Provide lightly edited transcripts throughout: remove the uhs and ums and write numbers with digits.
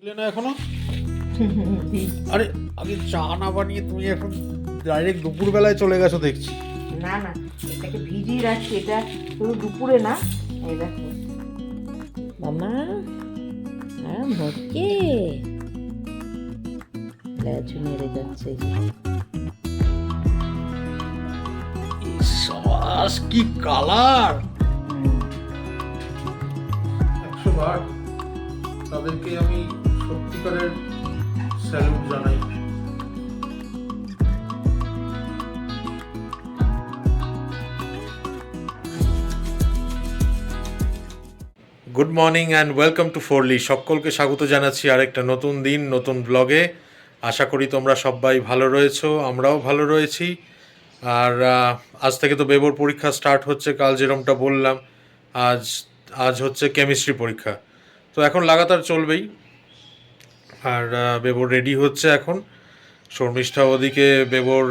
দিলে না এখনো? আরে আগে চা না বানিয়ে তুমি এখন ডাইরেক্ট দুপুর বেলায় চলে গেছো দেখছি। না না, এটাকে ভিজিয়ে রাখছি। এটা শুধু দুপুরে না, এই দেখো মামা আরাম হচ্ছে, লেজু মেরে যাচ্ছে। ইস, কি কালার! 100 বার তাদেরকে আমি সত্যিকারের স্যালুট জানাই। Good morning and welcome to Forli. সকলকে স্বাগত জানাচ্ছি আরেকটা নতুন দিন নতুন ব্লগে। আশা করি তোমরা সবাই ভালো রয়েছো, আমরাও ভালো রয়েছি। আর আজ থেকে তো বেবোর পরীক্ষা স্টার্ট হচ্ছে। কাল যেরমটা বললাম, আজ আজ হচ্ছে কেমিস্ট্রি পরীক্ষা। তো এখন লাগাতার চলবেই। আর বেবোর রেডি হচ্ছে এখন। শর্মিষ্ঠা ওদিকে বেবোর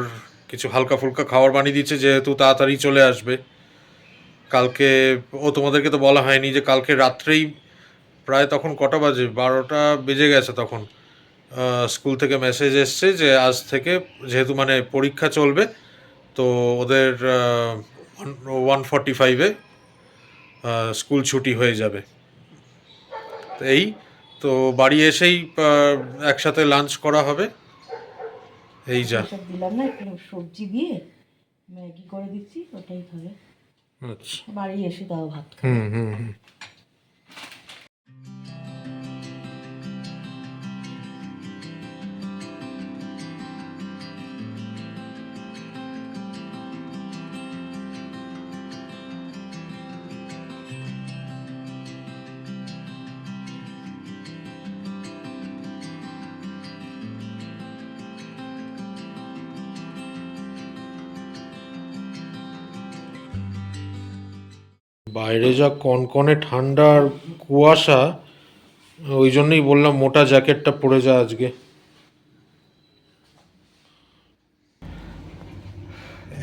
কিছু হালকা ফুলকা খাবার বানিয়ে দিচ্ছে, যেহেতু তাড়াতাড়ি চলে আসবে কালকে। ও তোমাদেরকে তো বলা হয়নি যে কালকে রাত্রেই প্রায় তখন কটা বাজে, 12টা বেজে গেছে তখন স্কুল থেকে মেসেজ এসছে যে আজ থেকে যেহেতু মানে পরীক্ষা চলবে, তো ওদের 1:45-এ স্কুল ছুটি হয়ে যাবে। তো এই তো বাড়ি এসেই একসাথে লাঞ্চ করা হবে। এই যা এসব দিলাম না, একটু সবজি দিয়ে ম্যাগি করে দিচ্ছি, ওটাই খাবে। আচ্ছা, বাড়ি এসে দাও ভাত খাবে। হুম হুম হুম। বাইরে যা কনকনে ঠান্ডা আর কুয়াশা, ওই জন্যই বললাম মোটা জ্যাকেটটা পরে যা আজকে।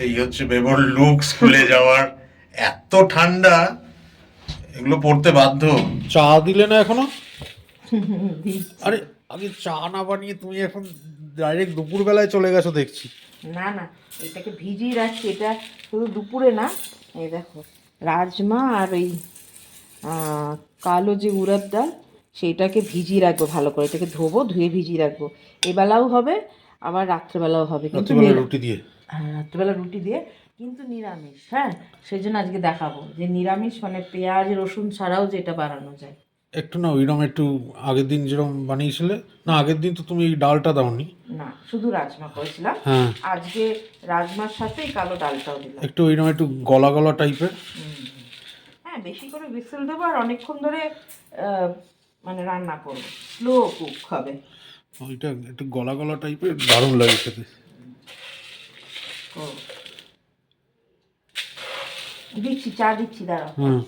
এই হচ্ছে বেবর লুক স্কুলে যাওয়ার। এত ঠান্ডা, এগুলো পড়তে বাধ্য। চা দিলে না এখনো? আরে আগে চা না বানিয়ে তুমি এখন ডাইরেক্ট দুপুর বেলায় চলে গেছো দেখছি। না না, এটাকে ভিজিয়ে রাখছি। এটা শুধু দুপুরে না, এই দেখো রাজমা আর ওই কালো যে উড়দ ডাল, সেইটাকে ভিজিয়ে রাখবো ভালো করে। এটাকে ধোবো, ধুয়ে ভিজিয়ে রাখবো। এবেলাও হবে, আবার রাত্রেবেলাও হবে। কিন্তু রাত্রিবেলা রুটি দিয়ে? হ্যাঁ, রাত্রেবেলা রুটি দিয়ে, কিন্তু নিরামিষ। হ্যাঁ, সেই জন্য আজকে দেখাবো যে নিরামিষ মানে পেঁয়াজ রসুন ছাড়াও যেটা বানানো যায়। একটু না ওইরকম একটু আগের দিন যেরকম বানিয়েছিলে না, আগের দিন তো তুমি এই ডালটা দাওনি। না, শুধু রাজমা করেছিলাম। হ্যাঁ, আজকে রাজমার সাথে এই কালো ডালটাও দিলাম। একটু ওইরকম একটু গলা গলা টাইপের। হ্যাঁ, বেশি করে হুইসেল দেবো আর অনেকক্ষণ ধরে আহ, মানে রান্না করবো, স্লো কুক হবে। ওইটা একটু গলা গলা টাইপের, দারুণ লাগে খেতে। ও, দিচ্ছি, চা দিচ্ছি, দাঁড়াও। হুম।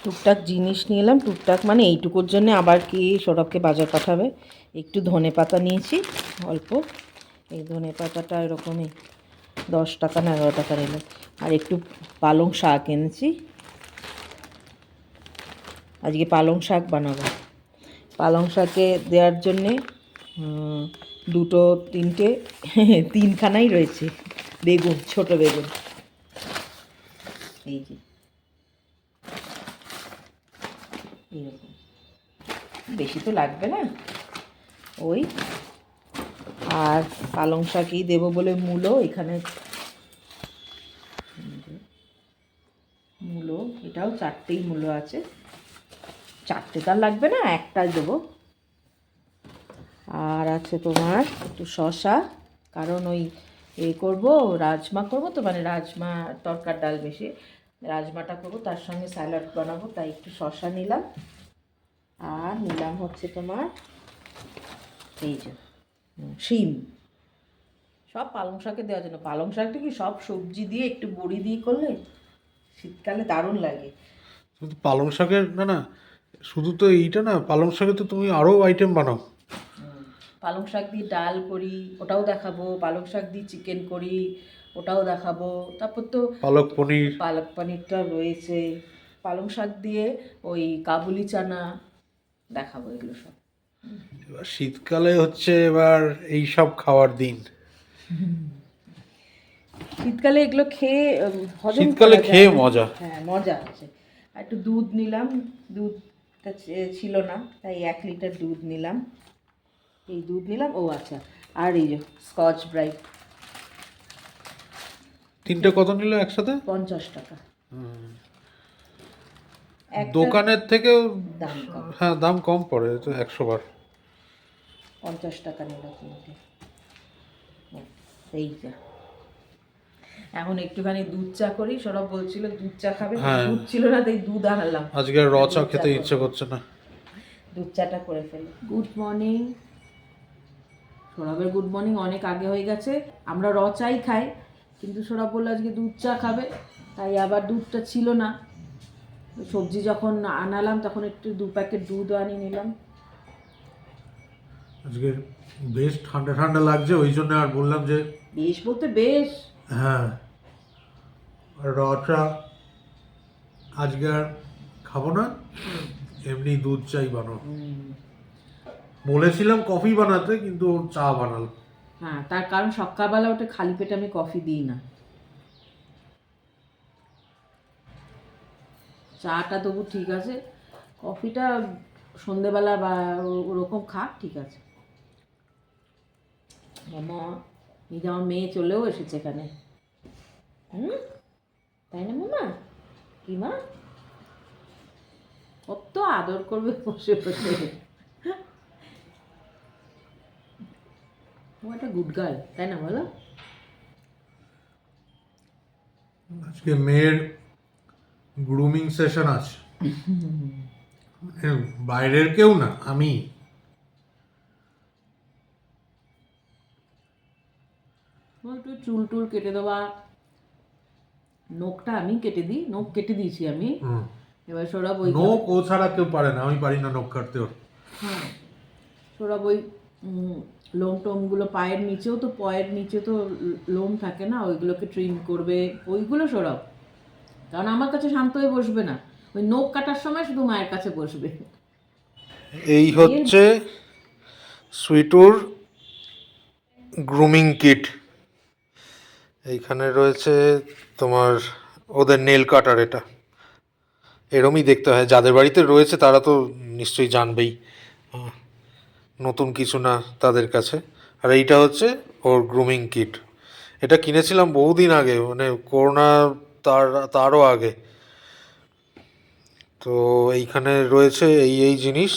টুকটাক জিনিস নিয়ে এলাম, টুকটাক মানে এইটুকুর জন্য আবার কি সৌরভকে বাজার পাঠাবে। একটু ধনে পাতা নিয়েছি অল্প, এই ধনে পাতাটা এরকমই 10 টাকা না 11 টাকা নিল। আর একটু পালং শাক এনেছি, আজকে পালং শাক বানাবো। পালং শাকে দেওয়ার জন্যে দুটো তিনটে তিনখানাই রয়েছে বেগুন, ছোট বেগুন। এই যে এরকম, বেশি তো লাগবে না ওই। আর পালং শাকই দেবো বলে মূলো, এখানে মূলো, এটাও 4টেই মূলো আছে। 4টে তার লাগবে না, একটাই দেবো। আর আছে তোমার একটু শসা, কারণ ওই করবো, রাজমা করবো তো, মানে রাজমা তরকার ডাল মিশিয়ে রাজমাটা করবো, তার সঙ্গে স্যালাড বানাবো, তাই একটু শসা নিলাম। আর নিলাম হচ্ছে তোমার এই যে শিম, সব পালং শাকে দেওয়ার জন্য। পালং শাকটা কি সব সবজি দিয়ে একটু বড়ি দিয়ে করলে শীতকালে দারুণ লাগে। শুধু পালং শাকের না না, শুধু তো এইটা না, পালং শাকে তো তুমি আরও আইটেম বানাও। পালং শাক দিয়ে ডাল করি, ওটাও দেখাবো। পালং শাক দিয়ে চিকেন করি, ওটাও দেখাবো। তারপর তো পালক পনির। পালক পনিরটা রয়েছে। পালং শাক দিয়ে ওই কাবুলি চানা দেখাবো, এগুলো সব। এবার শীতকালে হচ্ছে এবার এই সব খাওয়ার দিন। শীতকালে এগুলো খেয়ে হজম শীতকালে করা যায় খেয়ে না। মজা। হ্যাঁ, মজা আছে। আর একটু দুধ নিলাম, দুধটা ছিল না, তাই 1 লিটার দুধ নিলাম। এই দুধ নিলাম। ও আচ্ছা, আর এই যে স্কচ ব্রাইট তিনটে কত নিল একসাথে? 50 টাকা। একটা দোকানের থেকেও দাম কম, হ্যাঁ দাম কম পড়ে, তো 100 বার। 50 টাকা নিল কিনতে। এই যা, এখন একটুখানি দুধ চা করি। সৌরভ বলছিল দুধ চা খাবে, হ্যাঁ। দুধ ছিল না তাই দুধ আনলাম। আজকে আর র চা দুধ খেতে করবো। ইচ্ছে করছে না। দুধ চাটা করে ফেলি। Good morning. সৌরভের গুড মর্নিং অনেক আগে হয়ে গেছে। আমরা র চাই খাই, কিন্তু সৌরভ বললো আজকে দুধ চা খাবে, তাই আবার দুধটা ছিল না। সবজি যখন আনালাম তখন একটু 2 প্যাকেট দুধও আনিয়ে নিলাম। আজকে বেশ ঠান্ডা ঠান্ডা লাগছে, ওই জন্য আর বললাম যে বেশ বলতে বেশ। হ্যাঁ র চা আজকে আর খাবো না, এমনি দুধ চাই বানাবো। বলেছিলাম কফি বানাতে, কিন্তু ওর চা বানাল। হ্যাঁ, তার কারণ সকালবেলা ওটা খালি পেটে আমি কফি দিই না। চাটা তবু ঠিক আছে, কফিটা সন্ধেবেলা বা ওরকম খাক, ঠিক আছে। মামা, নিজে আমার মেয়ে চলেও এসেছে এখানে। তাই না মামা? কি মা, কত আদর করবে বসে বসে। ও একটা গুড গার্ল, তাই না বলো? আজকে মেয়ের গ্রুমিং সেশন আছে। বাইরের কেউ না, আমি। একটু চুল টুল কেটে দেওয়া, নখটা আমি কেটে দিই, নখ কেটে দিয়েছি আমি। এবার সৌরভ ওই নখ ও ছাড়া কেউ পারে না, আমি পারি না নখ কাটতে ওর। হ্যাঁ, সৌরভ ওই লোম টোমগুলো পায়ের নিচেও তো, পায়ের নিচে তো লোম থাকে না, ওইগুলোকে ট্রিম করবে, ওইগুলো সৌরভ। কারণ আমার কাছে শান্ত হয়ে বসবে না, ওই নখ কাটার সময় শুধু মায়ের কাছে বসবে। এই হচ্ছে সুইটুর গ্রুমিং কিট। এইখানে রয়েছে তোমার ওদের নেল কাটার। এটা এরমই দেখতে হয়, যাদের বাড়িতে রয়েছে তারা তো নিশ্চয়ই জানবেই, নতুন কিছু না তাদের কাছে। আর এইটা হচ্ছে ওর গ্রুমিং কিট। এটা কিনেছিলাম বহুদিন আগে, মানে করোনা তারও আগে। তো এইখানে রয়েছে এই জিনিস।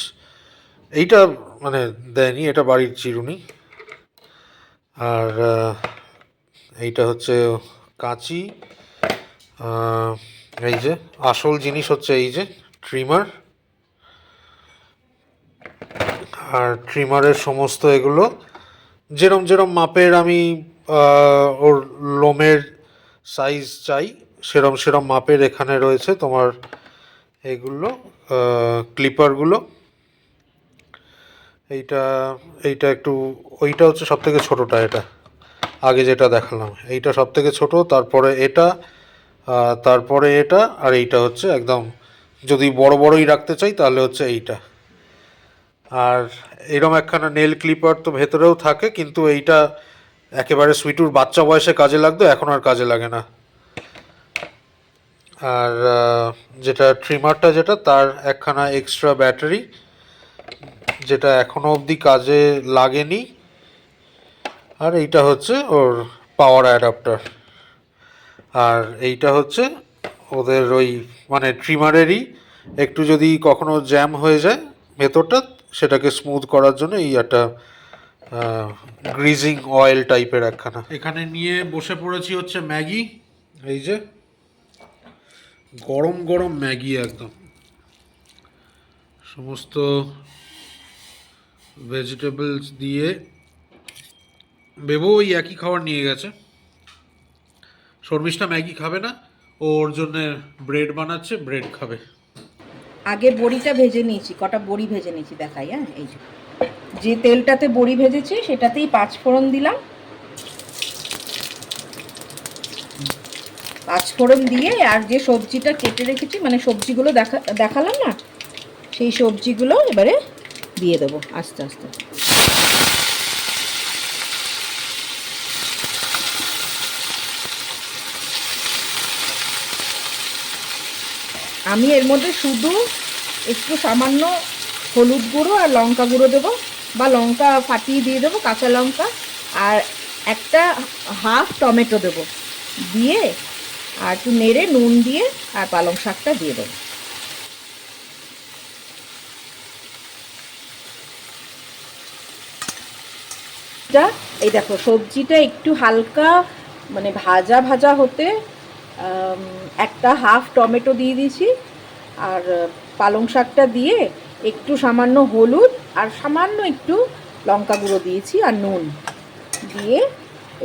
এইটা মানে দেয়নি, এটা বাড়ির চিরুনি। আর এইটা হচ্ছে কাঁচি। এই যে আসল জিনিস হচ্ছে এই যে ট্রিমার। আর ট্রিমারের সমস্ত এগুলো যেরম যেরম মাপের আমি ওর লোমের সাইজ চাই, সেরম সেরম মাপের এখানে রয়েছে তোমার এইগুলো ক্লিপারগুলো। এইটা এইটা একটু, ওইটা হচ্ছে সব থেকে ছোটোটা, এটা আগে যেটা দেখালাম এইটা সব থেকে ছোটো, তারপরে এটা, তারপরে এটা, আর এইটা হচ্ছে একদম যদি বড় বড়ই রাখতে চাই তাহলে হচ্ছে এইটা। আর এরম একখানা নেল ক্লিপার তো ভেতরেও থাকে, কিন্তু এইটা একেবারে সুইটুর বাচ্চা বয়সে কাজে লাগতো, এখন আর কাজে লাগে না। আর যেটা ট্রিমারটা, যেটা তার একখানা এক্সট্রা ব্যাটারি, যেটা এখনো অবধি কাজে লাগেনি। আর এইটা হচ্ছে ওর পাওয়ার অ্যাডাপ্টার। আর এইটা হচ্ছে ওদের ওই মানে ট্রিমারেরই একটু যদি কখনো জ্যাম হয়ে যায় ভেতরটা, সেটাকে স্মুথ করার জন্য এই একটা গ্রিজিং অয়েল টাইপের একখানা। এখানে নিয়ে বসে পড়েছি হচ্ছে ম্যাগি। এই যে গরম গরম ম্যাগি, একদম সমস্ত ভেজিটেবলস দিয়ে। বেবু ওই একই খাবার নিয়ে গেছে, শর্মিষ্ঠা ম্যাগি খাবে না, ওর জন্য ব্রেড বানাচ্ছে, ব্রেড খাবে। আগে বড়িটা ভেজে নিয়েছি, কটা বড়ি ভেজে নিয়েছি দেখাই। হ্যাঁ, এই যে তেলটাতে বড়ি ভেজেছি সেটাতেই 5 ফোড়ন দিলাম। 5 ফোড়ন দিয়ে আর যে সবজিটা কেটে রেখেছি, মানে সবজিগুলো দেখালাম না, সেই সবজিগুলো এবারে দিয়ে দেবো আস্তে আস্তে। আমি এর মধ্যে শুধু একটু সামান্য হলুদ গুঁড়ো আর লঙ্কা গুঁড়ো দেবো, বা লঙ্কা ফাটিয়ে দিয়ে দেবো, কাঁচা লঙ্কা, আর একটা হাফ টমেটো দেবো, দিয়ে আর একটু নেড়ে নুন দিয়ে আর পালং শাকটা দিয়ে দেবো। এই দেখো সবজিটা একটু হালকা মানে ভাজা ভাজা হতে একটা হাফ টমেটো দিয়ে দিয়েছি, আর পালং শাকটা দিয়ে একটু সামান্য হলুদ আর সামান্য একটু লঙ্কা গুঁড়ো দিয়েছি আর নুন দিয়ে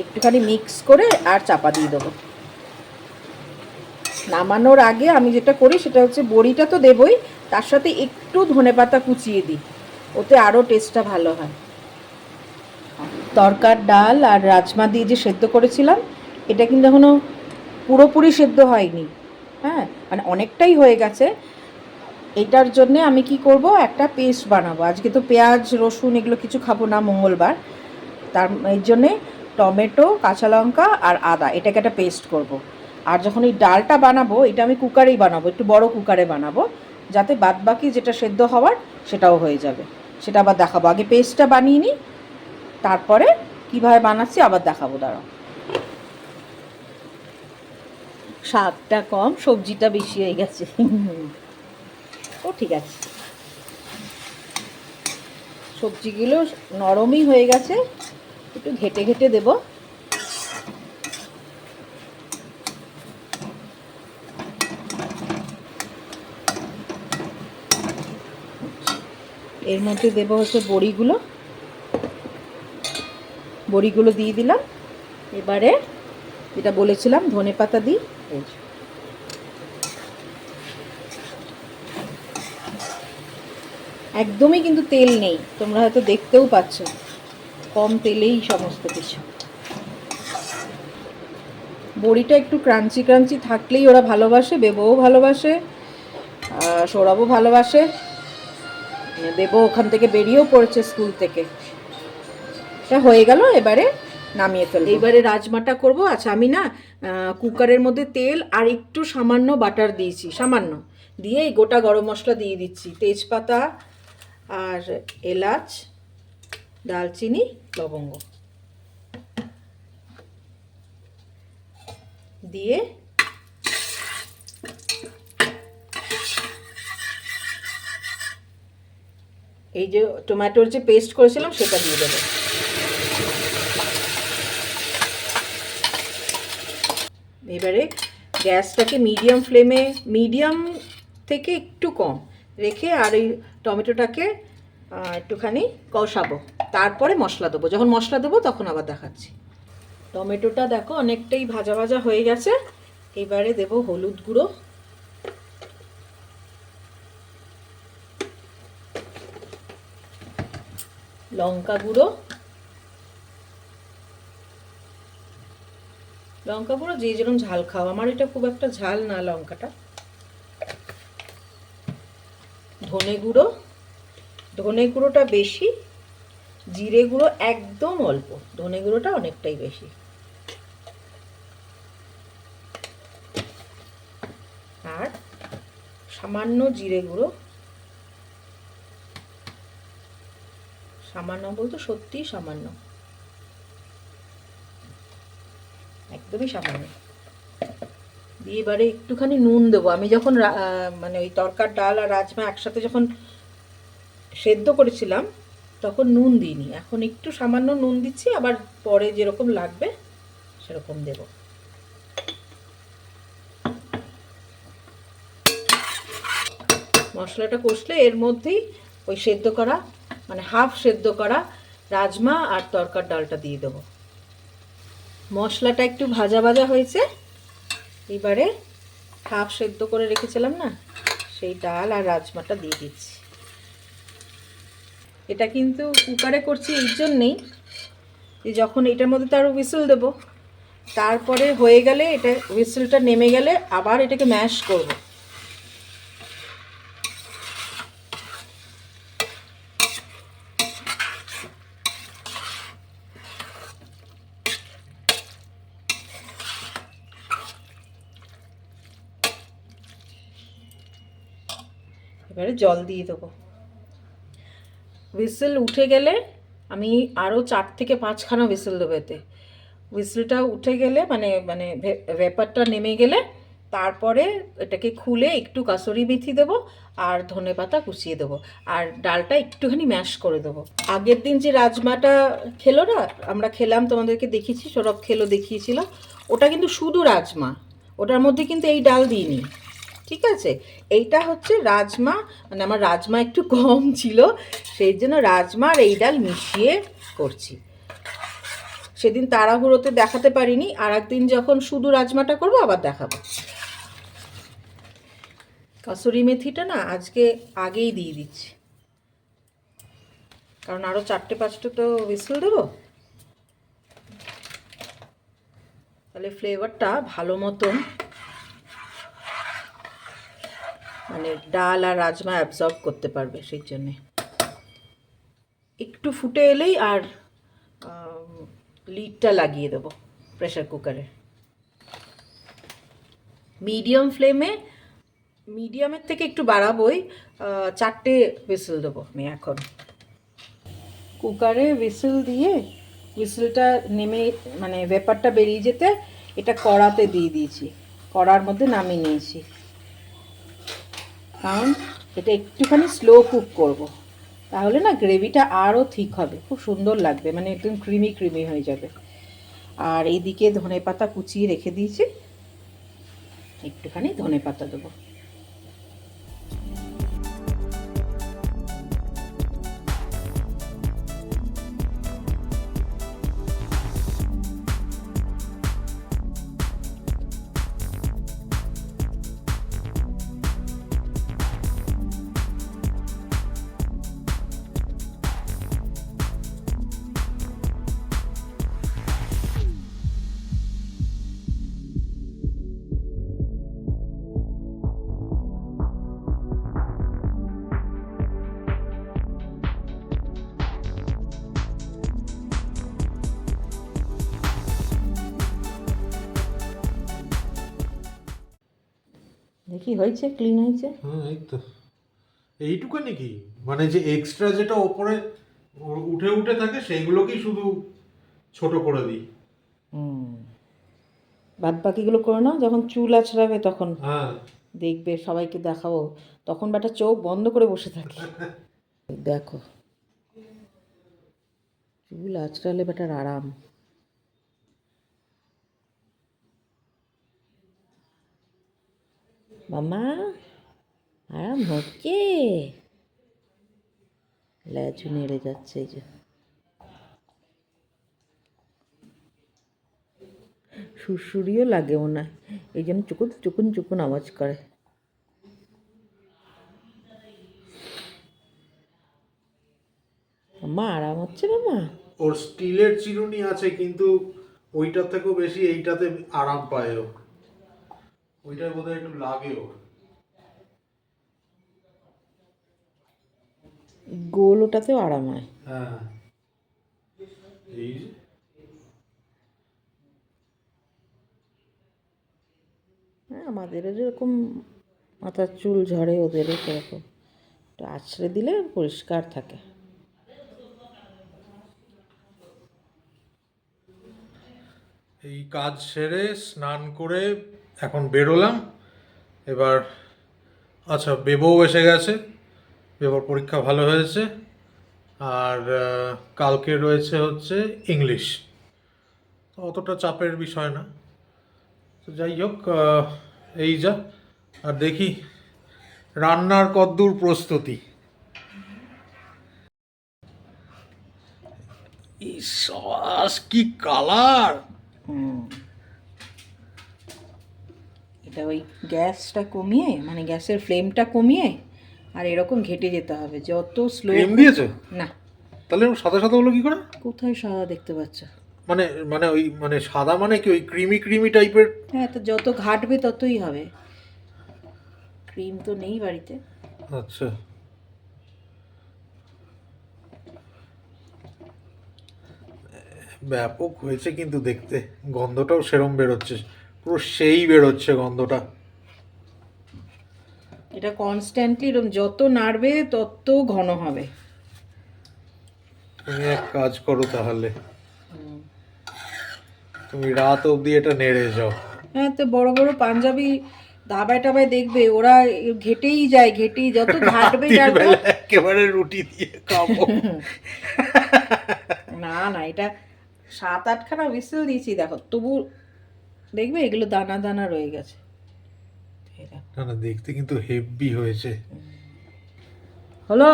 একটুখানি মিক্স করে আর চাপা দিয়ে দেবো। নামানোর আগে আমি যেটা করি সেটা হচ্ছে বড়িটা তো দেবই, তার সাথে একটু ধনেপাতা কুচিয়ে দিই, ওতে আরও টেস্টটা ভালো হয়। তরকার ডাল আর রাজমা দিয়ে যে সেদ্ধ করেছিলাম, এটা কিন্তু এখনও পুরোপুরি সেদ্ধ হয়নি, হ্যাঁ মানে অনেকটাই হয়ে গেছে। এটার জন্যে আমি কি করব, একটা পেস্ট বানাবো। আজকে তো পেঁয়াজ রসুন এগুলো কিছু খাবো না, মঙ্গলবার, তার এই জন্যে টমেটো, কাঁচা লঙ্কা আর আদা এটাকে একটা পেস্ট করব। আর যখন এই ডালটা বানাবো, এটা আমি কুকারেই বানাবো, একটু বড় কুকারে বানাবো, যাতে বাদবাকি যেটা সেদ্ধ হওয়ার সেটাও হয়ে যাবে। সেটা আবার দেখাবো, আগে পেস্টটা বানিয়ে নিই, তারপরে কীভাবে বানাচ্ছি আবার দেখাবো। দাঁড়াও, শাকটা কম, সবজিটা বেশি হয়ে গেছে। ও ঠিক আছে, সবজিগুলো নরমই হয়ে গেছে, একটু ঘেটে ঘেটে দেব। এর মধ্যে দেব হচ্ছে বড়িগুলো, বড়িগুলো দিয়ে দিলাম। এবারে যেটা বলেছিলাম ধনেপাতা দিই। একদমই কিন্তু তেল নেই, তোমরা হয়তো দেখতেও পাচ্ছ, কম তেলেই সমস্ত কিছু। বড়িটা একটু ক্রাঞ্চি ক্রাঞ্চি থাকলেই ওরা ভালোবাসে, বেবও ভালোবাসে, সৌরভও ভালোবাসে। দেবো ওখান থেকে বেরিয়েও পড়েছে স্কুল থেকে। এটা হয়ে গেল, এবারে নামিয়ে ফেলবো। এবারে রাজমাটা করব। আচ্ছা আমি না কুকারের মধ্যে তেল আর একটু সামান্য বাটার দিয়েছি, সামান্য দিয়ে এই গোটা গরম মশলা দিয়ে দিচ্ছি, তেজপাতা আর এলাচ, দালচিনি, লবঙ্গ দিয়ে এই যে টমেটোর যে পেস্ট করেছিলাম সেটা দিয়ে দেবো। এবারে গ্যাসটাকে মিডিয়াম ফ্লেমে, মিডিয়াম থেকে একটু কম রেখে আর এই টমেটোটাকে একটুখানি কষাবো, তারপরে মশলা দেবো। যখন মশলা দেবো তখন আবার দেখাচ্ছি। টমেটোটা দেখো অনেকটাই ভাজা ভাজা হয়ে গেছে। এবারে দেবো হলুদ গুঁড়ো, লঙ্কা গুঁড়ো, লঙ্কা গুঁড়ো যে যেরকম ঝাল খাও, আমার এটা খুব একটা ঝাল না লঙ্কাটা। ধনে গুঁড়ো, ধনে গুঁড়োটা বেশি, জিরে গুঁড়ো একদম অল্প, ধনে গুঁড়োটা অনেকটাই বেশি। আর সামান্য জিরে গুঁড়ো, সামান্য বলতে সত্যিই সামান্য, একদমই সামান্য দিয়ে এবারে একটুখানি নুন দেবো। আমি যখন মানে ওই তরকার ডাল আর রাজমা একসাথে যখন সেদ্ধ করেছিলাম তখন নুন দিইনি, এখন একটু সামান্য নুন দিচ্ছি, আবার পরে যেরকম লাগবে সেরকম দেব। মশলাটা কষলে এর মধ্যেই ওই সেদ্ধ করা মানে হাফ সেদ্ধ করা রাজমা আর তরকার ডালটা দিয়ে দেবো। মশলাটা একটু ভাজা ভাজা হয়েছে, এবারে হাফ সেদ্ধ করে রেখেছিলাম না সেই ডাল আর রাজমাটা দিয়ে দিচ্ছি। এটা কিন্তু কুকারে করছি এই জন্যেই যে যখন এটার মধ্যে তার হুইসেল দেব, তারপরে হয়ে গেলে এটা হুইসেলটা নেমে গেলে আবার এটাকে ম্যাশ করব। এবারে জল দিয়ে দেবো। হুইসেল উঠে গেলে আমি আরও 4 থেকে 5খানা হুইসেল দেবো এতে। হুইসেলটা উঠে গেলে মানে মানে ভেপারটা নেমে গেলে তারপরে এটাকে খুলে একটু কাসুরি মেথি দেবো আর ধনেপাতা কুচিয়ে দেবো আর ডালটা একটুখানি ম্যাশ করে দেবো। আগের দিন যে রাজমাটা খেলো না, আমরা খেলাম, তোমাদেরকে দেখিয়েছি, সৌরভ খেলো, দেখিয়েছিলাম, ওটা কিন্তু শুধু রাজমা, ওটার মধ্যে কিন্তু এই ডাল দিইনি, ঠিক আছে? এইটা হচ্ছে রাজমা, মানে আমার রাজমা একটু কম ছিল, সেই জন্য রাজমা আর এই ডাল মিশিয়ে করছি। সেদিন তাড়াহুড়োতে দেখাতে পারিনি, আর একদিন যখন শুধু রাজমাটা করবো আবার দেখাবো। কাসুরি মেথিটা না আজকে আগেই দিয়ে দিচ্ছি, কারণ আরও 4-5টা তো হুইসেল দেবো, তাহলে ফ্লেভারটা ভালো মতন মানে ডাল আর রাজমা অ্যাবজর্ব করতে পারবে, সেই জন্যে একটু ফুটে এলেই আর লিডটা লাগিয়ে দেবো প্রেসার কুকারে। মিডিয়াম ফ্লেমে, মিডিয়ামের থেকে একটু বাড়াবোই, 4টে হুইসেল দেবো আমি এখন। কুকারে হুইসেল দিয়ে হুইসেলটা নেমে মানে ভেপারটা বেরিয়ে যেতে এটা কড়াতে দিয়ে দিয়েছি, কড়ার মধ্যে নামিয়ে নিয়েছি, কারণ এটা একটুখানি স্লো কুক করব, তাহলে না গ্রেভিটা আরও ঠিক হবে, খুব সুন্দর লাগবে, মানে একদম ক্রিমি ক্রিমি হয়ে যাবে। আর এইদিকে ধনেপাতা কুচিয়ে রেখে দিয়েছি, একটুখানি ধনেপাতা দেবো। দেখি হয়েছে, ক্লিন হয়েছে। হ্যাঁ এই তো, এইটুকু নাকি, মানে যে এক্সট্রা যেটা ওপরে উঠে উঠে থাকে সেইগুলোকেই শুধু ছোট করে দিই। বাদ বাকিগুলো করে নাও, যখন চুল আছড়াবে তখন হ্যাঁ দেখবে, সবাইকে দেখাবো, তখন বেটা চোখ বন্ধ করে বসে থাকে। দেখো চুল আছড়ালে বেটার আরাম। মামা আরাম হচ্ছে, ল্যাচু নেড়ে যাচ্ছে, এই যে সুরসুরিও লাগে মনে হয়, এই জন্য চুকুন চুকুন চুকুন আওয়াজ করে। মামা আরাম হচ্ছে মামা। ওর স্টিলের চিরুনি আছে, কিন্তু ওইটার থেকেও বেশি এইটাতে আরাম পায় ও, ওইটার বোধহয় একটু লাগে ওর। গোল ওটাতেও আরাম হয়। হ্যাঁ এই যে হ্যাঁ, আমাদেরও যেরকম মাথার চুল ঝরে ওদেরও সেরকম, একটু আছড়ে দিলে পরিষ্কার থাকে। এই কাজ সেরে স্নান করে এখন বেরোলাম এবার। আচ্ছা, বেবও এসে গেছে, বেবর পরীক্ষা ভালো হয়েছে, আর কালকে রয়েছে হচ্ছে ইংলিশ, অতটা চাপের বিষয় না। তো যাই হোক, এই যা। আর দেখি রান্নার কদ্দূর প্রস্তুতি। ইস কি কালার! এটা ওই গ্যাসটা কমিয়ে, মানে গ্যাসের ফ্লেমটা কমিয়ে আর এরকম ঘেটে যেতে হবে, যত স্লো। ক্রিম দিয়েছো? না। তাহলে সাদা সাদা হলো কি করে? কোথায় সাদা দেখতে পাচ্ছ? মানে মানে ওই মানে সাদা মানে কি ওই ক্রিমি ক্রিমি টাইপের? হ্যাঁ, তো যত ঘাটবে ততই হবে। ক্রিম তো নেই বাড়িতে। আচ্ছা, ব্যাপক হয়েছে কিন্তু দেখতে, গন্ধটাও সেরম বেরোচ্ছে, পুরো সেই বেরোচ্ছে গন্ধটা। এটা কনস্ট্যান্টলি এরকম যত নাড়বে তত ঘন হবে। তুমি এক কাজ করো তাহলে, তুমি রাত অবধি এটা নেড়ে যাও। হ্যাঁ, তো বড় বড় পাঞ্জাবি ধাবায় টাবায় দেখবে ওরা ঘেটেই যায়, ঘেটেই যত ঘাটবে যাবে। একেবারে রুটি দিয়ে খাবো। না না, এটা 7-8খানা হুইসেল দিয়েছি দেখো, তবু দেখবে এগুলো দানা দানা রয়ে গেছে। না না, দেখতে কিন্তু হেভি হয়েছে। হলো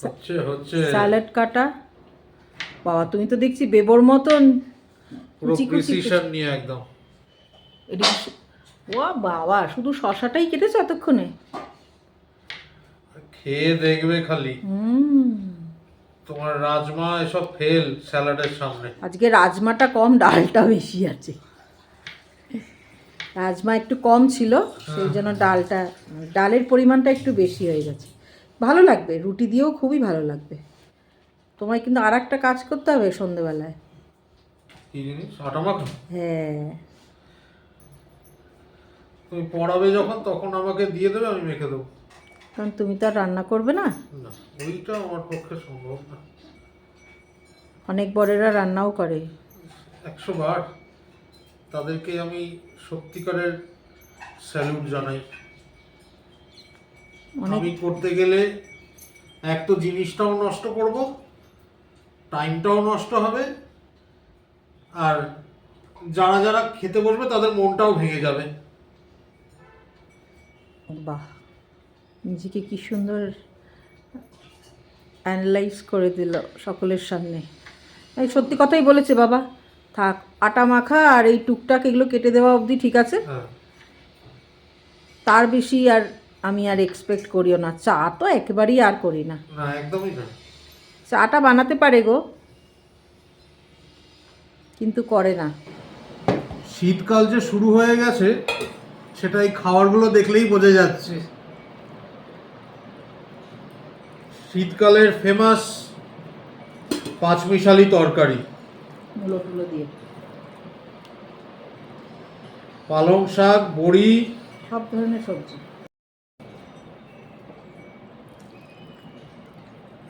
হচ্ছে হচ্ছে স্যালাড কাটা। বাবা তুমি তো দেখছি বেবর মতন পুরো কুচি কুচি প্রিসিশন নিয়ে একদম। ও বাবা, শুধু শশাটাই কেটেছো এতক্ষণে? খেয়ে দেখবে খালি, তোমার রাজমা এসব ফেল স্যালাডের সামনে। আজকে রাজমাটা কম, ডালটা বেশি আছে। রাজমা একটু কম ছিল, সেই জন্য ডালের পরিমাণটা একটু বেশি হয়ে গেছে। ভালো লাগবে, রুটি দিয়েও খুবই ভালো লাগবে। তোমায় কিন্তু আর একটা কাজ করতে হবে সন্ধেবেলায়। কি জিনিস? আটা মাখা? হ্যাঁ, তুমি পড়াবে যখন তখন আমাকে দিয়ে দেবে, আমি মেখে দেবো। কারণ তুমি তো আর রান্না করবে না। না, ওইটা আমার পক্ষে সম্ভব না। অনেক বড়েরা রান্নাও করে। 100 বার তাদেরকে আমি সত্যিকারের স্যালুট জানাই। আমি করতে গেলে এক তো জিনিসটাও নষ্ট করব, টাইমটাও নষ্ট হবে, আর যারা যারা খেতে বসবে তাদের মনটাও ভেঙে যাবে। বাহ, নিজেকে কি সুন্দর অ্যানালাইজ করে দিল সকলের সামনে। এই সত্যি কথাই বলেছে বাবা। থাক, আটা মাখা আর এই টুকটাক এগুলো কেটে দেওয়া অবধি ঠিক আছে, হ্যাঁ, তার বেশি আর আমি আর এক্সপেক্ট করিও না। চা তো একেবারেই আর করি না। না একদমই না। চাটা বানাতে পারে গো, কিন্তু করে না। শীতকাল যে শুরু হয়ে গেছে সেটা এই খাবারগুলো দেখলেই বোঝা যাচ্ছে। শীতকালের ফেমাস পাঁচমিশালি তরকারি, মূলো টুলো দিয়ে পালং শাক, বড়ি, সব ধরনের সবজি।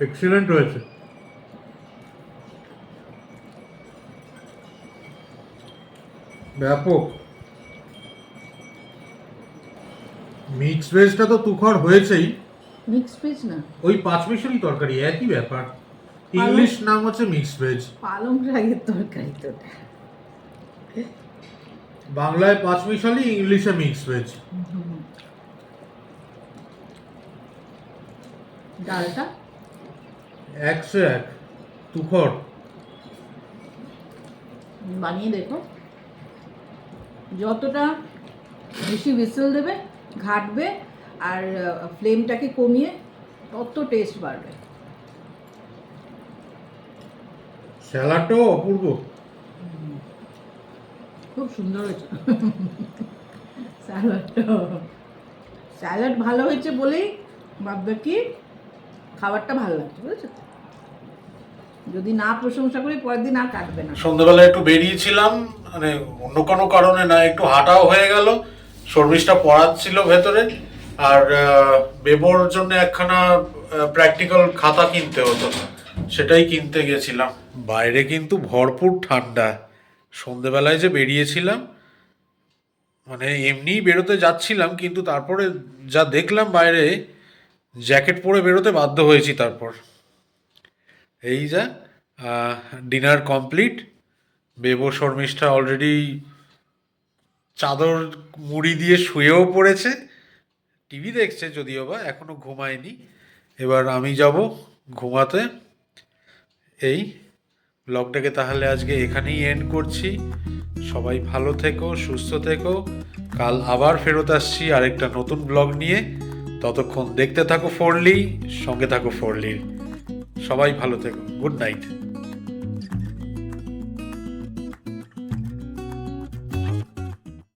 এক্সিলেন্ট হয়েছে। ব্যাপক। মিক্স ভেজটা তো তুখর হয়েছেই, মিক্স ভেজ না, ওই পাঁচমিশালি তরকারি একই ব্যাপার। ইংলিশ নাম হচ্ছে মিক্স ভেজ, পালং শাকের তরকারি তো। বাংলায় পাঁচমিশালি, ইংলিশে মিক্স ভেজ। ডালটা 101 তুখর। বানিয়ে দেখো, যতটা বেশি হুইসেল দেবে, ঘাটবে আর ফ্লেমটাকে কমিয়ে, তত টেস্ট বাড়বে। স্যালাডটাও অপূর্ব। খুব সুন্দর হয়েছে স্যালাডটা। স্যালাড ভালো হয়েছে বলেই ভাববে কি খাবারটা ভালো লাগছে, বুঝেছো? যদি না প্রশংসা করি পরের দিন আর কাটবে না। সন্ধ্যাবেলা একটু বেরিয়েছিলাম, মানে অন্য কোনো কারণে না, একটু হাঁটাও হয়ে গেল। শর্মিষ্ঠা পড়াচ্ছিল ভেতরে, আর বেবোর জন্য একখানা প্র্যাকটিক্যাল খাতা কিনতে হতো, সেটাই কিনতে গেছিলাম। বাইরে কিন্তু ভরপুর ঠান্ডা। সন্ধেবেলায় যে বেরিয়েছিলাম, মানে এমনিই বেরোতে যাচ্ছিলাম, কিন্তু তারপরে যা দেখলাম বাইরে, জ্যাকেট পরে বেরোতে বাধ্য হয়েছি। তারপর এই যা ডিনার কমপ্লিট। বেবো শর্মিষ্ঠা অলরেডি চাদর মুড়ি দিয়ে শুয়েও পড়েছে, টিভি দেখছে যদিও বা, এখনো ঘুমায়নি। এবার আমি যাব ঘুমাতে। এই ব্লগটাকে তাহলে আজকে এখানেই এন্ড করছি। সবাই ভালো থেকো, সুস্থ থেকো। কাল আবার ফেরত আসছি আরেকটা নতুন ব্লগ নিয়ে। ততক্ষণ দেখতে থাকো ফোরলি, সঙ্গে থাকো ফোরলির। সবাই ভালো থেকো। Good night.